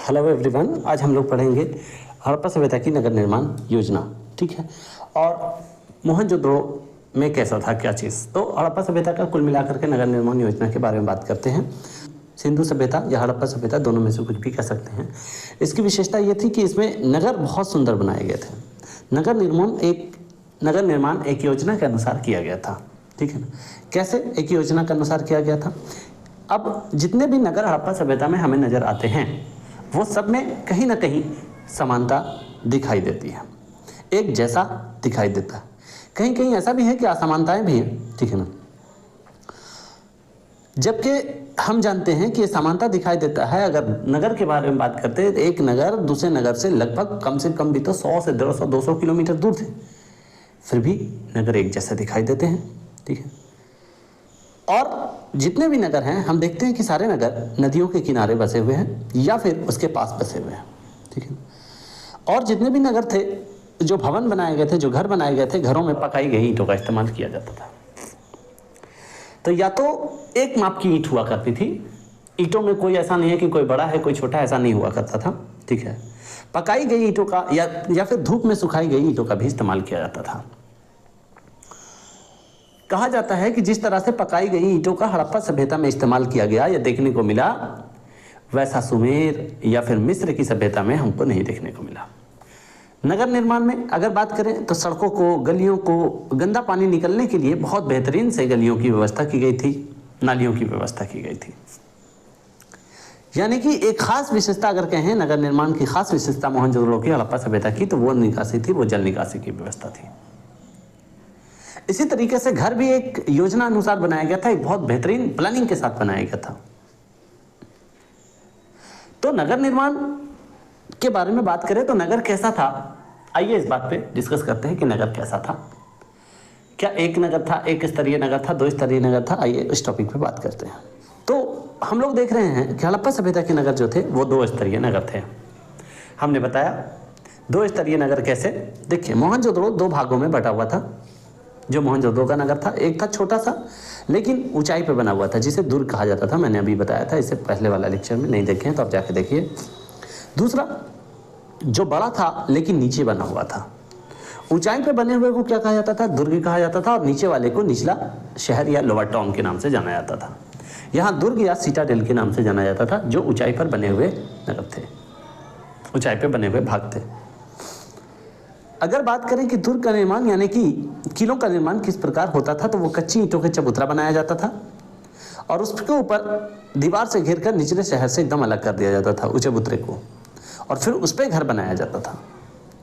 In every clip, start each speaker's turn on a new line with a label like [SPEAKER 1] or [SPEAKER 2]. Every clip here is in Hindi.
[SPEAKER 1] हेलो एवरीवन, आज हम लोग पढ़ेंगे हड़प्पा सभ्यता की नगर निर्माण योजना। ठीक है, और मोहनजोदड़ो में कैसा था, क्या चीज़। तो हड़प्पा सभ्यता का कुल मिलाकर के नगर निर्माण योजना के बारे में बात करते हैं। सिंधु सभ्यता या हड़प्पा सभ्यता, दोनों में से कुछ भी कह सकते हैं। इसकी विशेषता ये थी कि इसमें नगर बहुत सुंदर बनाए गए थे। नगर निर्माण एक योजना के अनुसार किया गया था। ठीक है ना, कैसे एक योजना के अनुसार किया गया था। अब जितने भी नगर हड़प्पा सभ्यता में हमें नजर आते हैं वो सब में कहीं ना कहीं समानता दिखाई देती है, एक जैसा दिखाई देता है। कहीं कहीं ऐसा भी है कि असमानताएं भी हैं। ठीक है ना, जबकि हम जानते हैं कि समानता दिखाई देता है। अगर नगर के बारे में बात करते हैं, एक नगर दूसरे नगर से लगभग कम से कम भी तो 100 से 150-200 किलोमीटर दूर थे, फिर भी नगर एक जैसे दिखाई देते हैं। ठीक है, और जितने भी नगर हैं हम देखते हैं कि सारे नगर नदियों के किनारे बसे हुए हैं या फिर उसके पास बसे हुए हैं। ठीक है, और जितने भी नगर थे, जो भवन बनाए गए थे, जो घर बनाए गए थे, घरों में पकाई गई ईंटों का इस्तेमाल किया जाता था। तो या तो एक माप की ईंट हुआ करती थी, ईंटों में कोई ऐसा नहीं है कि कोई बड़ा है कोई छोटा, ऐसा नहीं हुआ करता था। ठीक है, पकाई गई ईंटों का या फिर धूप में सुखाई गई ईंटों का भी इस्तेमाल किया जाता था। कहा जाता है कि जिस तरह से पकाई गई ईंटों का हड़प्पा सभ्यता में इस्तेमाल किया गया या देखने को मिला, वैसा सुमेर या फिर मिस्र की सभ्यता में हमको नहीं देखने को मिला। नगर निर्माण में अगर बात करें तो सड़कों को, गलियों को गंदा पानी निकलने के लिए बहुत बेहतरीन से गलियों की व्यवस्था की गई थी, नालियों की व्यवस्था की गई थी। यानी कि एक खास विशेषता अगर कहें नगर निर्माण की खास विशेषता मोहनजोदड़ो की हड़प्पा सभ्यता की, तो वो निकासी थी, वो जल निकासी की व्यवस्था थी। इसी तरीके से घर भी एक योजना अनुसार बनाया गया था, एक बहुत बेहतरीन प्लानिंग के साथ बनाया गया था। तो नगर निर्माण के बारे में बात करें तो नगर कैसा था, आइए इस बात पे डिस्कस करते हैं कि नगर कैसा था। क्या एक नगर था, एक स्तरीय नगर था, 2 स्तरीय नगर था, आइए इस टॉपिक पे बात करते हैं। तो हम लोग देख रहे हैं कि हड़प्पा सभ्यता के नगर जो थे वो 2 स्तरीय नगर थे। हमने बताया 2 स्तरीय नगर कैसे। देखिए, मोहनजोदड़ो 2 भागों में बटा हुआ था। जो मोहनजोदड़ो का नगर था, एक था छोटा सा लेकिन ऊंचाई पे बना हुआ था, जिसे दुर्ग कहा जाता था। मैंने अभी बताया था, इससे पहले वाला लेक्चर में नहीं देखे हैं तो आप जाके देखिए। दूसरा जो बड़ा था लेकिन नीचे बना हुआ था, ऊंचाई पे बने हुए को क्या कहा जाता था, दुर्ग कहा जाता था, और नीचे वाले को निचला शहर या लोअर टाउन के नाम से जाना जाता था। यहाँ दुर्ग या सिटाडेल के नाम से जाना जाता था, जो ऊंचाई पर बने हुए नगर थे, ऊंचाई पे बने हुए भाग थे। अगर बात करें कि दुर्ग का निर्माण यानी कि किलों का निर्माण किस प्रकार होता था, तो वो कच्ची ईंटों के चबूतरा बनाया जाता था और उसके ऊपर दीवार से घेर कर निचले शहर से एकदम अलग कर दिया जाता था उस चबूतरे को, और फिर उस पर घर बनाया जाता था।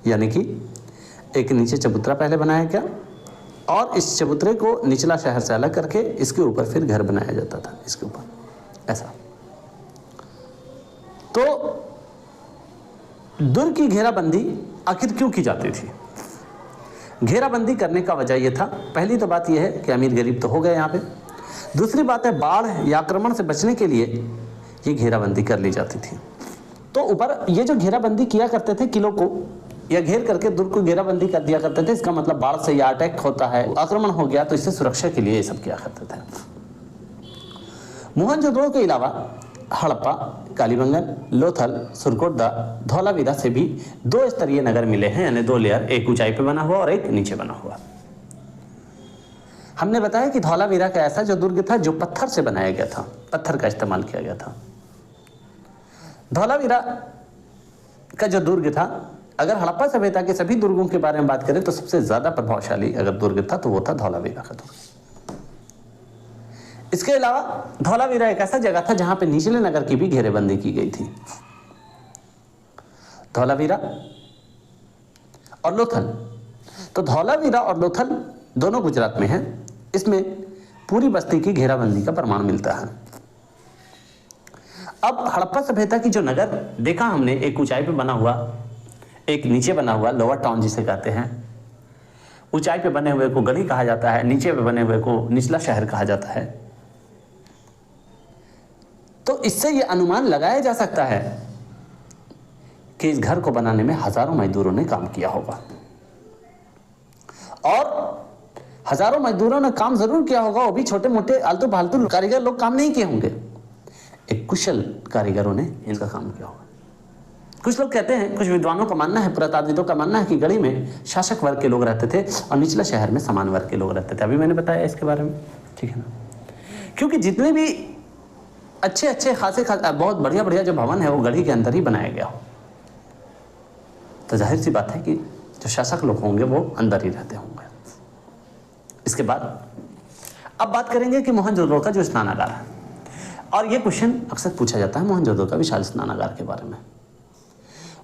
[SPEAKER 1] यानी कि एक नीचे चबूतरा पहले बनाया गया और इस चबूतरे को निचला शहर से अलग करके इसके ऊपर फिर घर बनाया जाता था, इसके ऊपर ऐसा। तो दुर्ग की घेराबंदी आखिर क्यों की जाती थी। घेराबंदी करने का वजह यह था, पहली तो बात यह है कि अमीर गरीब तो हो गए यहाँ पे, दूसरी बात है बाढ़ या आक्रमण से बचने के लिए ये घेराबंदी कर ली जाती थी। तो ऊपर ये जो घेराबंदी किया करते थे, किलों को या घेर करके दुर्ग को घेराबंदी कर दिया करते थे, इसका मतलब बाढ़ से या अटैक होता है, आक्रमण हो गया, तो इससे सुरक्षा के लिए ये सब किया करते थे। मोहनजोदड़ो के अलावा हड़प्पा, कालीबंगन, लोथल, सुरकोटदा, धौलावीरा से भी 2 स्तरीय नगर मिले हैं, यानी 2 लेयर, एक ऊंचाई पे बना हुआ और एक नीचे बना हुआ। हमने बताया कि धौलावीरा का ऐसा जो दुर्ग था जो पत्थर से बनाया गया था, पत्थर का इस्तेमाल किया गया था। धौलावीरा का जो दुर्ग था, अगर हड़प्पा सभ्यता के सभी दुर्गों के बारे में बात करें तो सबसे ज्यादा प्रभावशाली अगर दुर्ग था तो वो था धौलावीरा का दुर्ग। इसके अलावा धौलावीरा एक ऐसा जगह था जहां पे निचले नगर की भी घेरेबंदी की गई थी। धौलावीरा और लोथल, तो धौलावीरा और लोथल दोनों गुजरात में हैं। इसमें पूरी बस्ती की घेराबंदी का प्रमाण मिलता है। अब हड़प्पा सभ्यता की जो नगर देखा हमने, एक ऊंचाई पे बना हुआ, एक नीचे बना हुआ, लोअर टाउन जिसे कहते हैं। ऊंचाई पे बने हुए को गली कहा जाता है, नीचे पे बने हुए को निचला शहर कहा जाता है। तो इससे यह अनुमान लगाया जा सकता है कि इस घर को बनाने में हजारों मजदूरों ने काम किया होगा, और हजारों मजदूरों ने काम जरूर किया होगा, वो भी छोटे मोटे आलतू फालतू कारीगर लोग काम नहीं किए होंगे, एक कुशल कारीगरों ने इनका काम किया होगा। कुछ लोग कहते हैं, कुछ विद्वानों का मानना है, पुरातत्वविदों का मानना है कि गढ़ी में शासक वर्ग के लोग रहते थे और निचला शहर में सामान्य वर्ग के लोग रहते थे। अभी मैंने बताया इसके बारे में, ठीक है ना। क्योंकि जितने भी अच्छे अच्छे खासे बहुत बढ़िया बढ़िया जो भवन है वो गढ़ी के अंदर ही बनाया गया हो, तो जाहिर सी बात है कि जो शासक लोग होंगे वो अंदर ही रहते होंगे। इसके बाद अब बात करेंगे कि मोहनजोदड़ो का जो स्नानागार है, और ये क्वेश्चन अक्सर पूछा जाता है मोहनजोदड़ो का विशाल स्नानागार के बारे में।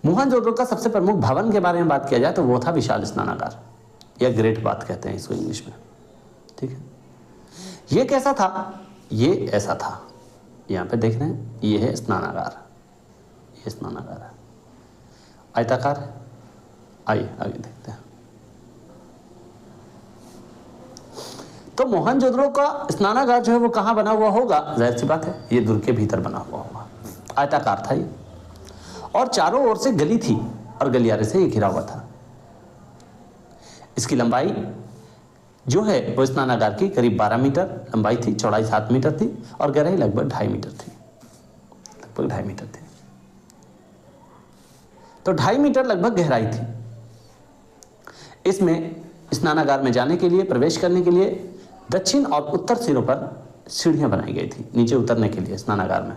[SPEAKER 1] मोहनजोदड़ो का सबसे प्रमुख भवन के बारे में बात किया जाए तो वो था विशाल स्नानागार, या ग्रेट बाथ कहते हैं इसको इंग्लिश में, ठीक है। ये कैसा था? ये ऐसा था, यहाँ पे देख रहे हैं, ये है स्नानागार, ये स्नानागार है, आयताकार है। आइए आगे देखते हैं। तो मोहनजोदड़ो का स्नानागार जो है वो कहाँ बना हुआ होगा? जाहिर सी बात है ये दुर्ग के भीतर बना हुआ होगा। आयताकार था ये, और चारों ओर से गली थी और गलियारे से ये घिरा हुआ था। इसकी लंबाई जो है वो स्नानागार की करीब 12 मीटर लंबाई थी, चौड़ाई 7 मीटर थी और गहराई लगभग 2.5 मीटर थी, लगभग 2.5 मीटर थी। तो 2.5 मीटर लगभग गहराई थी। इसमें स्नानागार में जाने के लिए, प्रवेश करने के लिए दक्षिण और उत्तर सिरों पर सीढ़ियां बनाई गई थी नीचे उतरने के लिए स्नानागार में।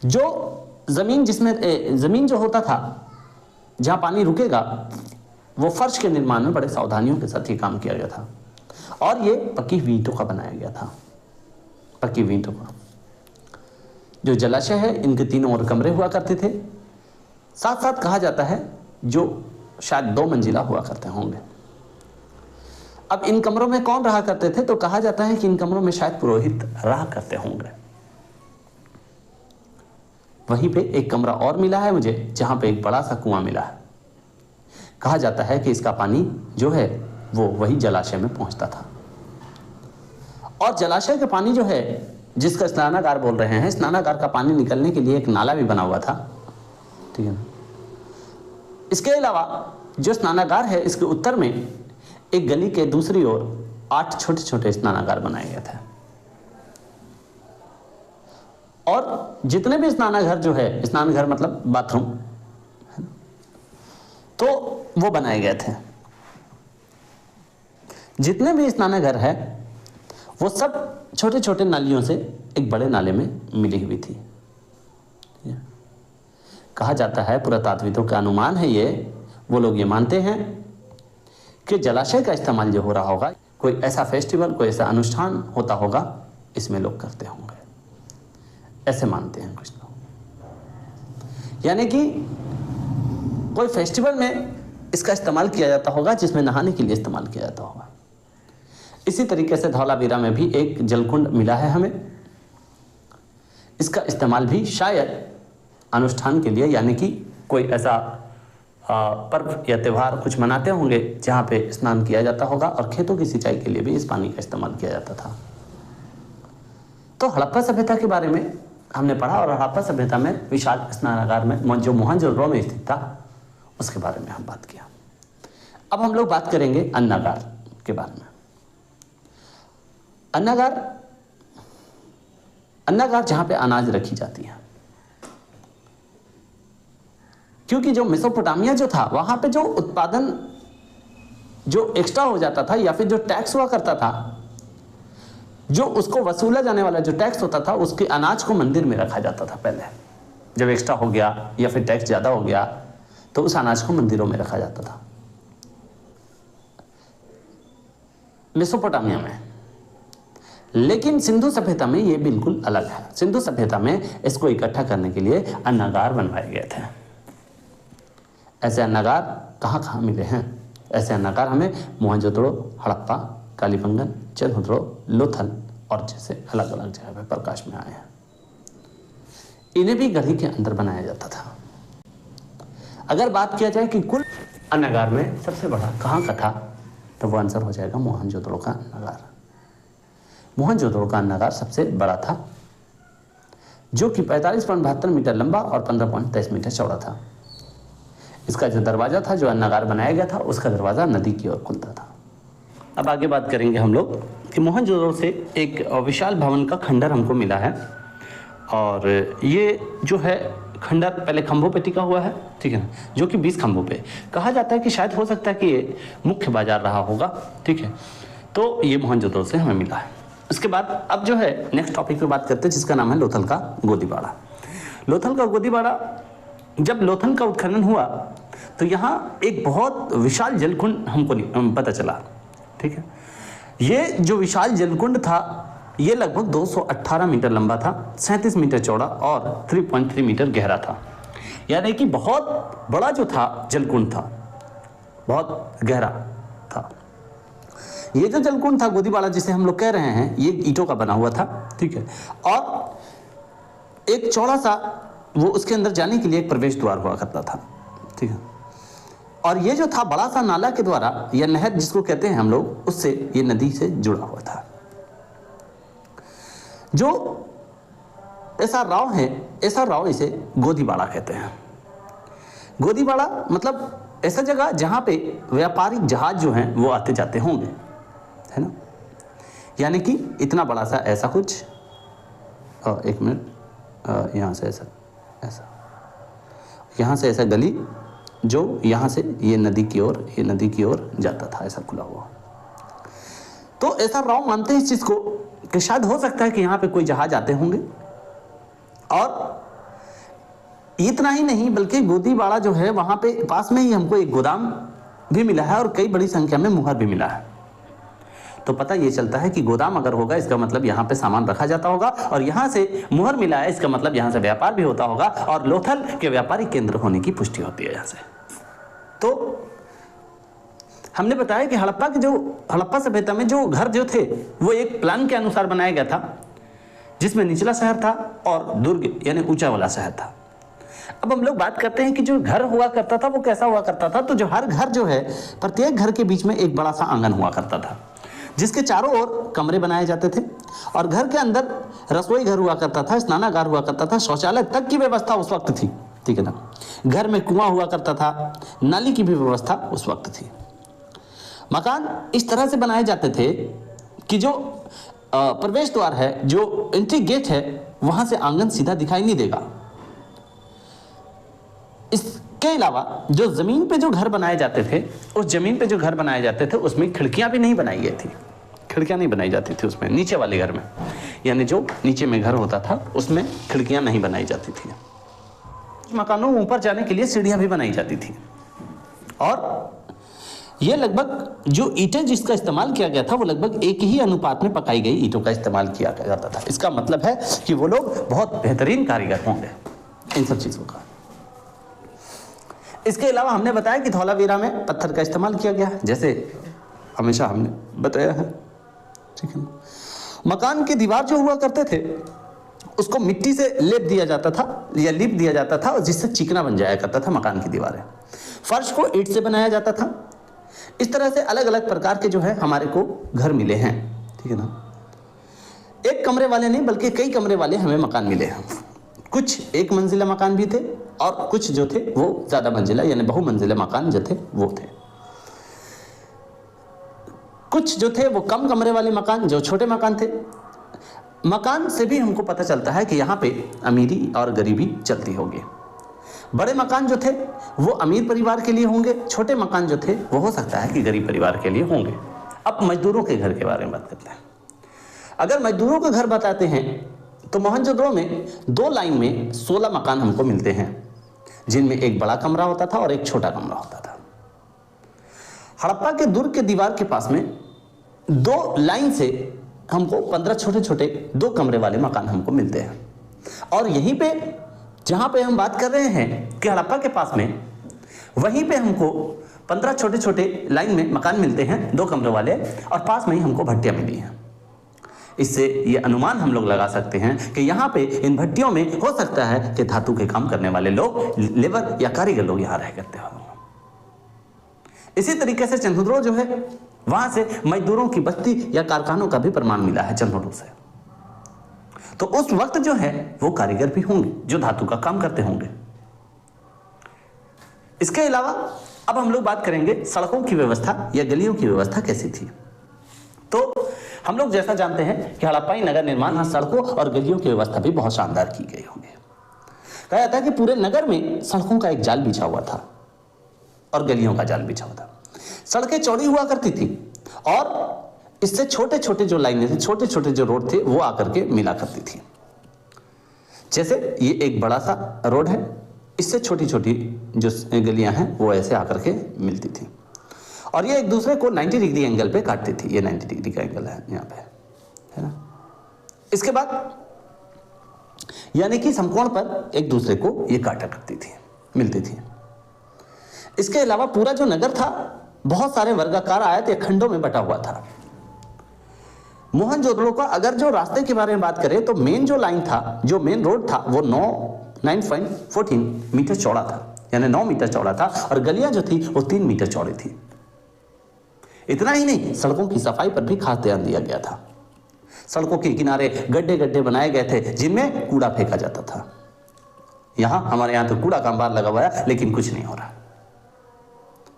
[SPEAKER 1] जो जमीन जो होता था जहां पानी रुकेगा, वो फर्श के निर्माण में बड़े सावधानियों के साथ ये काम किया गया था, और ये पक्की हुई ईंटों का बनाया गया था, पक्की हुई ईंटों का। जो जलाशय है, इनके तीनों ओर कमरे हुआ करते थे, साथ साथ कहा जाता है जो शायद 2 मंजिला हुआ करते होंगे। अब इन कमरों में कौन रहा करते थे? तो कहा जाता है कि इन कमरों में शायद पुरोहित रहा करते होंगे। वहीं पे एक कमरा और मिला है मुझे, जहां पे एक बड़ा सा कुआं मिला है। कहा जाता है कि इसका पानी जो है वो वही जलाशय में पहुंचता था, और जलाशय का पानी जो है, जिसका स्नानागार बोल रहे हैं, स्नानागार का पानी निकलने के लिए एक नाला भी बना हुआ था, ठीक है ना। इसके अलावा जो स्नानागार है, इसके उत्तर में एक गली के दूसरी ओर 8 छोटे छोटे स्नानागार बनाए गए थे, और जितने भी स्नानाघर जो है, स्नानघर मतलब बाथरूम, तो वो बनाए गए थे। जितने भी स्नानाघर है वो सब छोटे छोटे नालियों से एक बड़े नाले में मिली हुई थी। कहा जाता है, पुरातत्वविदों का अनुमान है ये, वो लोग ये मानते हैं कि जलाशय का इस्तेमाल जो हो रहा होगा, कोई ऐसा फेस्टिवल, कोई ऐसा अनुष्ठान होता होगा, इसमें लोग करते होंगे, ऐसे मानते हैं कुछ लोग। यानी कि कोई फेस्टिवल में इसका इस्तेमाल किया जाता होगा, जिसमें नहाने के लिए इस्तेमाल किया जाता होगा। इसी तरीके से धौलावीरा में भी एक जलकुंड मिला है हमें, इसका इस्तेमाल भी शायद अनुष्ठान के लिए, यानी कि कोई ऐसा पर्व या त्यौहार कुछ मनाते होंगे जहाँ पे स्नान किया जाता होगा, और खेतों की सिंचाई के लिए भी इस पानी का इस्तेमाल किया जाता था। तो हड़प्पा सभ्यता के बारे में हमने पढ़ा, और हड़प्पा सभ्यता में विशाल स्नानागार में जो मोहनजोदड़ो में स्थित था उसके बारे में हम बात किया। अब हम लोग बात करेंगे अन्नागार के बारे में। अन्नागार जहां पे अनाज रखी जाती है, क्योंकि जो मेसोपोटामिया जो था, वहां पे जो उत्पादन जो एक्स्ट्रा हो जाता था, या फिर जो टैक्स हुआ करता था, जो उसको वसूला जाने वाला जो टैक्स होता था, उसके अनाज को मंदिर में रखा जाता था। पहले जब एक्स्ट्रा हो गया या फिर टैक्स ज्यादा हो गया, तो उस अनाज को मंदिरों में रखा जाता था मेसोपोटामिया में। लेकिन सिंधु सभ्यता में ये बिल्कुल अलग है। सिंधु सभ्यता में इसको इकट्ठा करने के लिए अन्नागार बनवाए गए थे। ऐसे अन्नागार कहाँ कहाँ मिले हैं? ऐसे अन्नागार हमें मोहनजोदड़ो, हड़प्पा, कालीबंगन, चंद्रद्रोह, लोथल और जैसे अलग अलग जगह पे प्रकाश में आए हैं। इन्हें भी गढ़ी के अंदर बनाया जाता था। अगर बात किया जाए कि कुल अन्नागार में सबसे बड़ा कहाँ का था, तो वो आंसर हो जाएगा मोहनजोदड़ो का अन्नागार। मोहनजोदड़ो का अन्नागार सबसे बड़ा था, जो कि 45.72 मीटर लंबा और 15.23 मीटर चौड़ा था। इसका जो दरवाजा था, जो अन्नागार बनाया गया था, उसका दरवाजा नदी की ओर खुलता था। अब आगे बात करेंगे हम लोग कि मोहनजोदड़ो से एक विशाल भवन का खंडर हमको मिला है, और ये जो है खंडर पहले खंभों पे टिका हुआ है, ठीक है ना, जो कि 20 खंभों पे। कहा जाता है कि शायद हो सकता है कि ये मुख्य बाजार रहा होगा, ठीक है। तो ये मोहनजोदड़ो से हमें मिला है। इसके बाद अब जो है नेक्स्ट टॉपिक पे बात करते हैं, जिसका नाम है लोथल का गोदीबाड़ा। लोथल का गोदीबाड़ा, जब लोथल का उत्खनन हुआ तो यहाँ एक बहुत विशाल जलकुंड हमको पता चला, ठीक है। ये जो विशाल जलकुंड था ये लगभग 218 मीटर लंबा था, 37 मीटर चौड़ा और 3.3 मीटर गहरा था। यानी कि बहुत बड़ा जो था जलकुंड था, बहुत गहरा था। ये जो जलकुंड था गोदीबाड़ा जिसे हम लोग कह रहे हैं, ये ईंटों का बना हुआ था, ठीक है। और एक चौड़ा सा वो उसके अंदर जाने के लिए एक प्रवेश द्वार हुआ करता था, ठीक है। और ये जो था बड़ा सा नाला के द्वारा या नहर जिसको कहते हैं हम लोग, उससे ये नदी से जुड़ा हुआ था। जो ऐसा राव है, ऐसा राव इसे गोदीबाड़ा कहते हैं। गोदीबाड़ा मतलब ऐसा जगह जहां पे व्यापारिक जहाज जो हैं वो आते जाते होंगे, है ना। यानी कि इतना बड़ा सा ऐसा कुछ, एक मिनट, यहाँ से ऐसा ऐसा, यहाँ से ऐसा गली जो यहाँ से ये नदी की ओर, ये नदी की ओर जाता था, ऐसा खुला हुआ। तो ऐसा राव मानते हैं इस चीज को कि शायद हो सकता है कि यहाँ पे कोई जहाज आते होंगे। और इतना ही नहीं बल्कि गोदीबाड़ा जो है वहां पे पास में ही हमको एक गोदाम भी मिला है और कई बड़ी संख्या में मुहर भी मिला है। तो पता ये चलता है कि गोदाम अगर होगा इसका मतलब यहाँ पे सामान रखा जाता होगा, और यहाँ से मुहर मिला है इसका मतलब यहाँ से व्यापार भी होता होगा, और लोथल के व्यापारिक केंद्र होने की पुष्टि होती है यहाँ से। तो हमने बताया कि हड़प्पा सभ्यता में जो घर जो थे वो एक प्लान के अनुसार बनाया गया था, जिसमें निचला शहर था और दुर्ग यानी ऊंचा वाला शहर था। अब हम लोग बात करते हैं कि जो घर हुआ करता था वो कैसा हुआ करता था। तो जो हर घर जो है, प्रत्येक घर के बीच में एक बड़ा सा आंगन हुआ करता था, जिसके चारों ओर कमरे बनाए जाते थे, और घर के अंदर रसोई घर हुआ करता था, स्नानागार हुआ करता था, शौचालय तक की व्यवस्था उस वक्त थी, ठीक है ना। घर में कुआं हुआ करता था, नाली की भी व्यवस्था उस वक्त थी। मकान इस तरह से बनाए जाते थे कि जो प्रवेश द्वार है, जो एंट्री गेट है, वहां से आंगन सीधा दिखाई नहीं देगा। इसके अलावा जो जमीन पे जो घर बनाए जाते थे, उस जमीन पे जो घर बनाए जाते थे उसमें खिड़कियां भी नहीं बनाई गई थी, खिड़कियां नहीं बनाई जाती थी उसमें, नीचे वाले घर में, यानी जो नीचे में घर होता था उसमें खिड़कियां नहीं बनाई जाती थी। मकानों में ऊपर जाने के लिए सीढ़ियां भी बनाई जाती थी। और ये लगभग जो ईंटें जिसका इस्तेमाल किया गया था वो लगभग एक ही अनुपात में पकाई गई ईंटों का इस्तेमाल किया जाता था। इसका मतलब है कि वो लोग बहुत बेहतरीन कारीगर होंगे इन सब चीजों का। इसके अलावा हमने बताया कि धौलावीरा में पत्थर का इस्तेमाल किया गया, जैसे हमेशा हमने बताया है, ठीक है। मकान की दीवार जो हुआ करते थे उसको मिट्टी से लेप दिया जाता था या लीप दिया जाता था, और जिससे चिकना बन जाया करता था मकान की दीवारें। फर्श को ईंट से बनाया जाता था। इस तरह से अलग अलग प्रकार के जो है हमारे को घर मिले हैं, ठीक है ना। एक कमरे वाले नहीं बल्कि कई कमरे वाले हमें मकान मिले हैं। कुछ एक मंजिला मकान भी थे और कुछ जो थे वो ज्यादा मंजिला यानी बहुमंजिला मकान जो थे वो थे। कुछ जो थे वो कम कमरे वाले मकान, जो छोटे मकान थे। मकान से भी हमको पता चलता है कि यहाँ पे अमीरी और गरीबी चलती होगी। बड़े मकान जो थे वो अमीर परिवार के लिए होंगे, छोटे मकान जो थे वो हो सकता है कि गरीब परिवार के लिए होंगे। अब मजदूरों के घर के बारे में बात करते हैं। अगर मजदूरों के घर बताते हैं तो मोहनजोदड़ो में 2 लाइन में 16 मकान हमको मिलते हैं, जिनमें एक बड़ा कमरा होता था और एक छोटा कमरा होता था। हड़प्पा के दुर्ग के दीवार के पास में 2 लाइन से हमको 15 छोटे छोटे 2 कमरे वाले मकान हमको मिलते हैं। और यहीं पे जहां पे हम बात कर रहे हैं कि हड़प्पा के पास में, वहीं पे हमको 15 छोटे छोटे लाइन में मकान मिलते हैं 2 कमरे वाले, और पास में ही हमको भट्टियां मिली हैं। इससे ये अनुमान हम लोग लगा सकते हैं कि यहाँ पे इन भट्टियों में हो सकता है कि धातु के काम करने वाले लोग, लेबर या कारीगर लोग यहाँ रह करते हो। इसी तरीके से चंद्रद्रोह जो है वहां से मजदूरों की बस्ती या कारखानों का भी प्रमाण मिला है चंद्रद्रोह से। तो उस वक्त जो है वो कारीगर भी होंगे जो धातु का काम करते होंगे। इसके अलावा अब हम लोग बात करेंगे सड़कों की व्यवस्था या गलियों की व्यवस्था कैसी थी। तो हम लोग जैसा जानते हैं कि हड़प्पाई नगर निर्माण सड़कों और गलियों की व्यवस्था भी बहुत शानदार की गई होगी। कहा जाता है कि पूरे नगर में सड़कों का एक जाल बिछा हुआ था और गलियों का जाल बिछा हुआ था। सड़कें चौड़ी हुआ करती थी और इससे छोटे छोटे जो लाइनें थे, छोटे छोटे जो रोड थे, वो आकर के मिला करती थी। जैसे ये एक बड़ा सा रोड है, इससे छोटी छोटी जो गलियां हैं वो ऐसे आकर के मिलती थी और ये एक दूसरे को 90 डिग्री एंगल पे काटती थी। ये 90 डिग्री का एंगल है यहाँ पे, है ना। इसके बाद यानी कि समकोण पर एक दूसरे को ये काटा करती थी, मिलती थी। इसके अलावा पूरा जो नगर था बहुत सारे वर्गाकार आयत या खंडों में बटा हुआ था। मोहनजोदड़ो का अगर जो रास्ते के बारे में बात करें तो मेन जो लाइन था, जो मेन रोड था, वो 9.14 मीटर चौड़ा था, यानी 9 मीटर चौड़ा था और गलियां जो थी वो 3 मीटर चौड़ी थी। इतना ही नहीं, सड़कों की सफाई पर भी खास ध्यान दिया गया था। सड़कों के किनारे गड्ढे गड्ढे बनाए गए थे जिनमें कूड़ा फेंका जाता था। हमारे यहाँ तो कूड़ा का अंबार लगा हुआ है लेकिन कुछ नहीं हो रहा।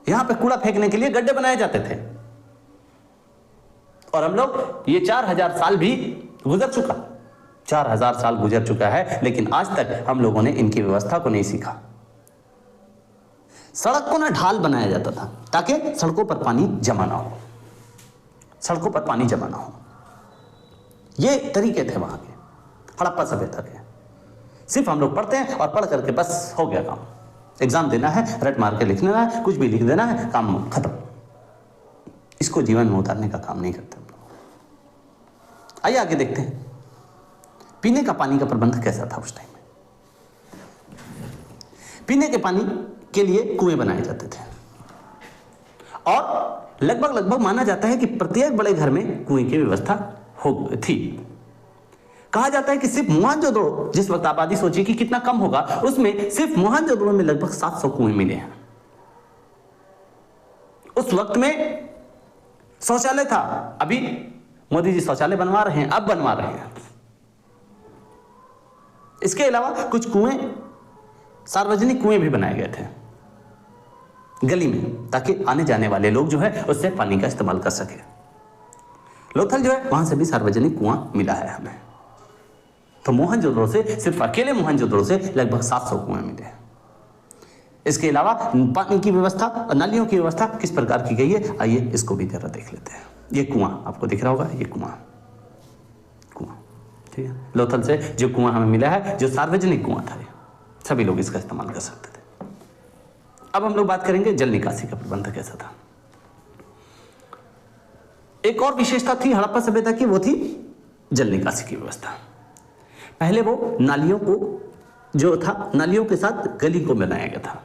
[SPEAKER 1] यहां पे कूड़ा फेंकने के लिए गड्ढे बनाए जाते थे और हम लोग ये 4000 साल भी गुजर चुका, 4000 साल गुजर चुका है, लेकिन आज तक हम लोगों ने इनकी व्यवस्था को नहीं सीखा। सड़क को ना ढाल बनाया जाता था ताकि सड़कों पर पानी जमा ना हो, सड़कों पर पानी जमा ना हो। ये तरीके थे वहां के हड़प्पा सभ्यता के। सिर्फ हम लोग पढ़ते हैं और पढ़ करके बस हो गया काम, एग्जाम देना है, रट मार के लिखना है, कुछ भी लिख देना है, काम खत्म। इसको जीवन में उतारने का काम नहीं करते हम लोग। आइए आगे देखते हैं पीने का पानी का प्रबंध कैसा था उस टाइम में। पीने के पानी के लिए कुएं बनाए जाते थे और लगभग माना जाता है कि प्रत्येक बड़े घर में कुएं की व्यवस्था थी। कहा जाता है कि सिर्फ मोहनजोदड़ो, जिस वक्त आबादी सोची कि कितना कम होगा, उसमें सिर्फ मोहनजोदड़ो में लगभग 700 कुएं मिले हैं। उस वक्त में शौचालय था, अभी मोदी जी शौचालय बनवा रहे हैं, अब बनवा रहे हैं। इसके अलावा कुछ कुएं, सार्वजनिक कुएं भी बनाए गए थे गली में, ताकि आने जाने वाले लोग जो है उससे पानी का इस्तेमाल कर सके। लोथल जो है वहां से भी सार्वजनिक कुआं मिला है हमें। तो मोहनजोदड़ो से, सिर्फ अकेले मोहनजोदड़ो से लगभग 700 कुएं मिले हैं। इसके अलावा पानी की व्यवस्था और नालियों की व्यवस्था किस प्रकार की गई है, आइए इसको भी जरा देख लेते हैं। ये कुआं आपको दिख रहा होगा, ये कुआं, ठीक है। लोथल से जो कुआं हमें मिला है, जो सार्वजनिक कुआं था, सभी लोग इसका इस्तेमाल कर सकते थे। अब हम लोग बात करेंगे जल निकासी का प्रबंध कैसा था। एक और विशेषता थी हड़प्पा सभ्यता की, वो थी जल निकासी की व्यवस्था। पहले वो नालियों को जो था, नालियों के साथ गली को बनाया गया था,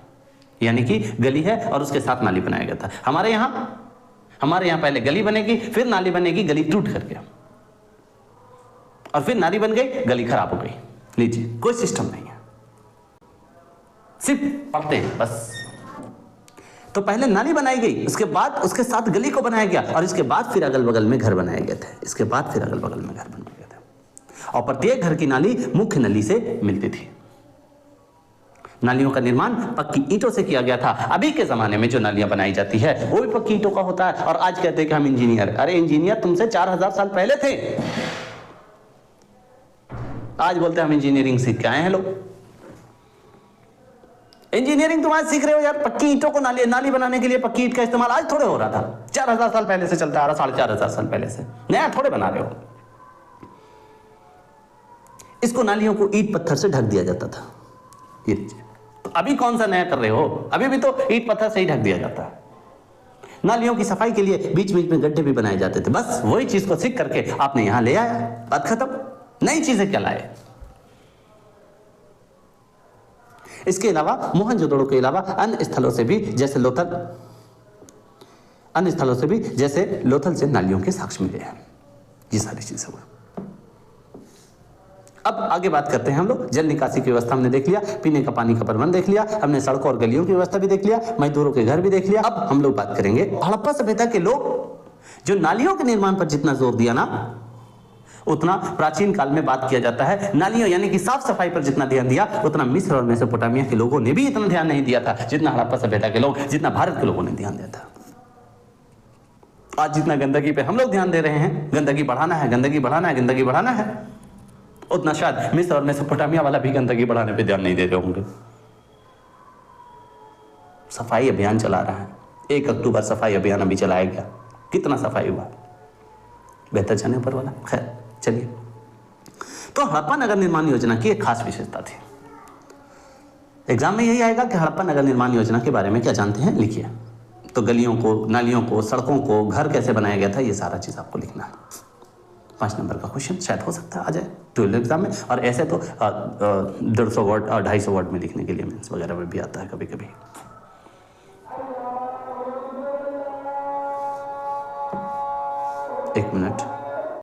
[SPEAKER 1] यानी कि गली है और उसके साथ नाली बनाया गया था। हमारे यहाँ पहले गली बनेगी, फिर नाली बनेगी, गली टूट करके, और फिर नाली बन गई, गली खराब हो गई। लीजिए, कोई सिस्टम नहीं है, सिर्फ पढ़ते हैं बस। तो पहले नाली बनाई गई, उसके बाद उसके साथ गली को बनाया गया और इसके बाद फिर अगल बगल में घर बनाए गए थे, इसके बाद फिर अगल बगल में घर बनाए गए थे। और प्रत्येक घर की नाली मुख्य नली से मिलती थी। नालियों का निर्माण पक्की ईंटों से किया गया था। अभी के जमाने में जो नालियां बनाई जाती है वो भी पक्की ईंटों का होता है। और आज कहते हैं कि हम इंजीनियर, अरे इंजीनियर तुमसे 4000 साल पहले थे, आज बोलते हैं हम इंजीनियरिंग सीख के आए हैं। लोग इंजीनियरिंग तुम आज सीख रहे हो यार। पक्की ईंटों को नाली बनाने के लिए पक्की ईंट का इस्तेमाल आज थोड़े हो रहा था, 4000 साल पहले से चलता आ रहा, 4500 साल पहले से, नया थोड़े बना रहे हो। इसको नालियों को ईंट पत्थर से ढक दिया जाता था। ये तो अभी कौन सा नया कर रहे हो, अभी भी तो ईंट पत्थर से ही ढक दिया जाता है। नालियों की सफाई के लिए बीच बीच में गड्ढे भी बनाए जाते थे। बस वही चीज को सीख करके आपने यहां ले आया, बात खत्म। नई चीजें क्या लाए। इसके अलावा मोहनजोदड़ो के अलावा अन्य स्थलों से भी जैसे लोथल से नालियों के साक्ष्य मिले हैं। ये सारी चीजें हुई। अब आगे बात करते हैं हम लोग। जल निकासी की व्यवस्था हमने देख लिया, पीने का पानी का प्रबंध देख लिया, हमने सड़कों और गलियों की व्यवस्था भी देख लिया, मजदूरों के घर भी देख लिया। अब हम लोग बात करेंगे हड़प्पा सभ्यता के लोग जो नालियों के निर्माण पर जितना जोर दिया ना, उतना प्राचीन काल में बात किया जाता है नालियों यानी कि साफ सफाई पर जितना ध्यान दिया, उतना मिस्र और मेसोपोटामिया के लोगों ने भी इतना ध्यान नहीं दिया था जितना हड़प्पा सभ्यता के लोग, जितना भारत के लोगों ने ध्यान दिया था। आज जितना गंदगी पे हम लोग ध्यान दे रहे हैं, गंदगी बढ़ाना है, गंदगी बढ़ाना है, गंदगी बढ़ाना है, उतना शायद मिस्र और मेसोपोटामिया वाला भी गंदगी बढ़ाने पे ध्यान नहीं दे रहे होंगे। सफाई अभियान चला रहा है, 1 अक्टूबर सफाई अभियान अभी चलाया गया, कितना सफाई हुआ, बेहतर जाने ऊपर वाला। खैर चलिए, तो हड़प्पा नगर निर्माण योजना की एक खास विशेषता थी। एग्जाम में यही आएगा कि हड़प्पा नगर निर्माण योजना के बारे में क्या जानते हैं, लिखिए। तो गलियों को, नालियों को, सड़कों को, घर कैसे बनाया गया था, ये सारा चीज आपको लिखना है। 5 नंबर का क्वेश्चन शायद हो सकता है आ जाए 12th एग्जाम में, और ऐसे तो 150 वर्ड और 250 वर्ड में लिखने के लिए मेंस वगैरह में भी आता है कभी कभी। एक मिनट,